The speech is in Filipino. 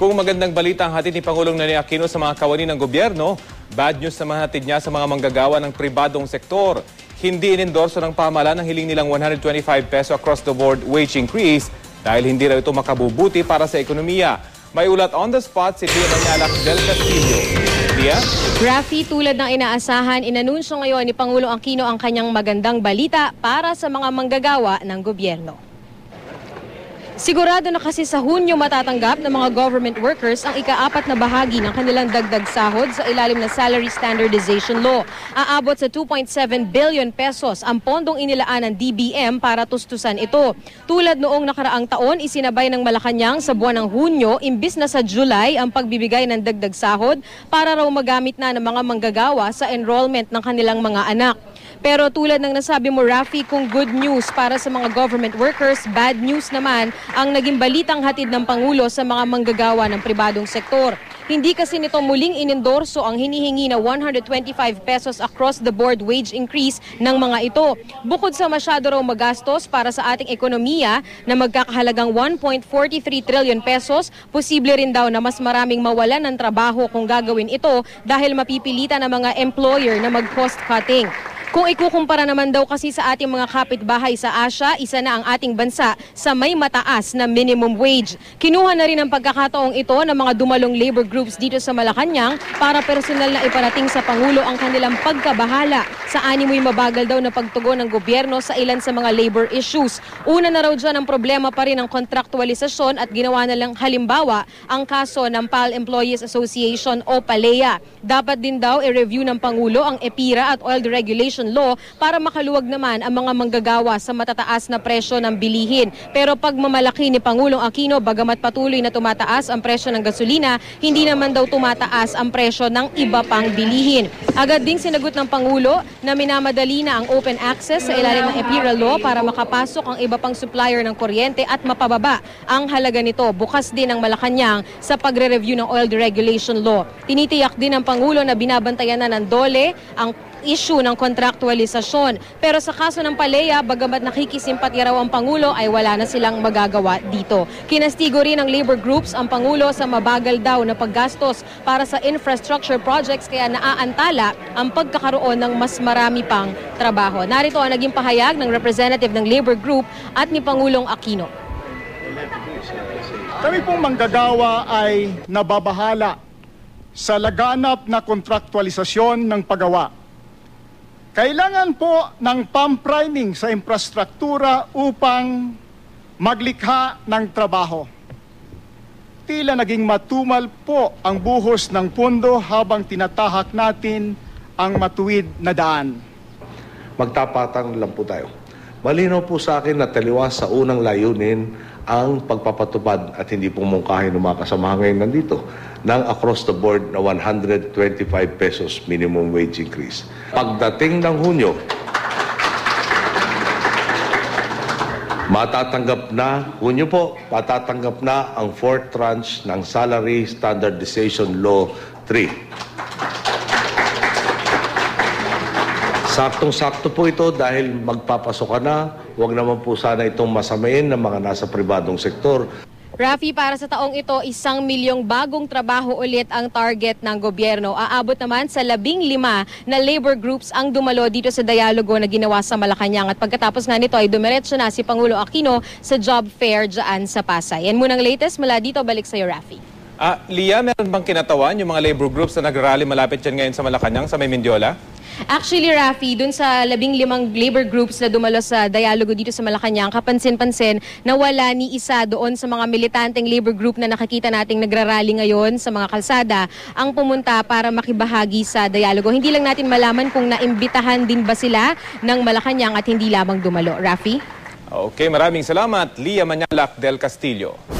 Kung magandang balita ang hatid ni Pangulong Ninoy Aquino sa mga kawani ng gobyerno, bad news naman hatid niya sa mga manggagawa ng pribadong sektor. Hindi inendorso ng pamahalaan ang hiling nilang 125 peso across the board wage increase dahil hindi raw ito makabubuti para sa ekonomiya. May ulat on the spot si Lia Manyalak del Castillo. Lia? Rafi, tulad ng inaasahan, inanunsyo ngayon ni Pangulong Aquino ang kanyang magandang balita para sa mga manggagawa ng gobyerno. Sigurado na kasi sa Hunyo matatanggap ng mga government workers ang ika-4 na bahagi ng kanilang dagdag sahod sa ilalim ng Salary Standardization Law. Aabot sa 2.7 billion pesos ang pondong inilaan ng DBM para tustusan ito. Tulad noong nakaraang taon, isinabay ng Malacanang sa buwan ng Hunyo, imbis na sa July ang pagbibigay ng dagdag sahod para raw magamit na ng mga manggagawa sa enrollment ng kanilang mga anak. Pero tulad ng nasabi mo, Rafi, kung good news para sa mga government workers, bad news naman ang naging balitang hatid ng Pangulo sa mga manggagawa ng pribadong sektor. Hindi kasi nito muling inendorso ang hinihingi na 125 pesos across the board wage increase ng mga ito. Bukod sa masyado raw magastos para sa ating ekonomiya na magkakahalagang 1.43 trillion pesos, posible rin daw na mas maraming mawalan ng trabaho kung gagawin ito dahil mapipilitan ng mga employer na mag-cost cutting. Kung ikukumpara naman daw kasi sa ating mga kapitbahay sa Asia, isa na ang ating bansa sa may mataas na minimum wage. Kinuha na rin ang pagkakataong ito ng mga dumalong labor groups dito sa Malacanang para personal na iparating sa Pangulo ang kanilang pagkabahala sa animoy mabagal daw na pagtugon ng gobyerno sa ilan sa mga labor issues. Una na raw dyan ang problema pa rin ng kontraktualisasyon at ginawa na lang halimbawa ang kaso ng PAL Employees Association o PALEA. Dapat din daw i-review ng Pangulo ang EPIRA at Oil Deregulation Law para makaluwag naman ang mga manggagawa sa matataas na presyo ng bilihin. Pero pagmamalaki ni Pangulong Aquino, bagamat patuloy na tumataas ang presyo ng gasolina, hindi naman daw tumataas ang presyo ng iba pang bilihin. Agad ding sinagot ng Pangulo na minamadali na ang open access sa ilalim ng EPIRA Law para makapasok ang iba pang supplier ng kuryente at mapababa ang halaga nito. Bukas din ang Malacanang sa pagre-review ng Oil Deregulation Law. Tinitiyak din ng Pangulo na binabantayan na ng DOLE ang issue ng kontraktualisasyon. Pero sa kaso ng PALEA, bagamat nakikisimpatya raw ang Pangulo, ay wala na silang magagawa dito. Kinastigo rin ng labor groups ang Pangulo sa mabagal daw na paggastos para sa infrastructure projects kaya naaantala ang pagkakaroon ng mas marami pang trabaho. Narito ang naging pahayag ng representative ng labor group at ni Pangulong Aquino. Kami pong manggagawa ay nababahala sa laganap na kontraktualisasyon ng paggawa. Kailangan po ng pump-priming sa infrastruktura upang maglikha ng trabaho. Tila naging matumal po ang buhos ng pondo habang tinatahak natin ang matuwid na daan. Magtapatan lang po tayo. Malinaw po sa akin na taliwas sa unang layunin ang pagpapatupad at hindi po mungkahin ng mga kasamahan ngayon nandito ng across the board na 125 pesos minimum wage increase. Pagdating ng Hunyo, matatanggap na ang 4th tranche ng Salary Standardization Law 3. Saktong-sakto po ito dahil magpapasok ka na, huwag naman po sana itong masamain ng mga nasa pribadong sektor. Rafi, para sa taong ito, 1 milyong bagong trabaho ulit ang target ng gobyerno. Aabot naman sa 15 na labor groups ang dumalo dito sa dialogo na ginawa sa Malacanang. At pagkatapos nga nito ay dumiretso na si Pangulo Aquino sa job fair dyan sa Pasay. Yan munang latest mula dito, balik sa iyo, Rafi. Lia, meron bang kinatawan yung mga labor groups na nagrally malapit dyan ngayon sa Malacanang, sa may Mendiola? Actually, Rafi, dun sa 15 labor groups na dumalo sa dialogo dito sa Malacanang, kapansin-pansin na wala ni isa doon sa mga militanteng labor group na nakikita nating nagrarally ngayon sa mga kalsada ang pumunta para makibahagi sa dialogo. Hindi lang natin malaman kung naimbitahan din ba sila ng Malacanang at hindi lamang dumalo. Rafi? Okay, maraming salamat, Lia Manyalak del Castillo.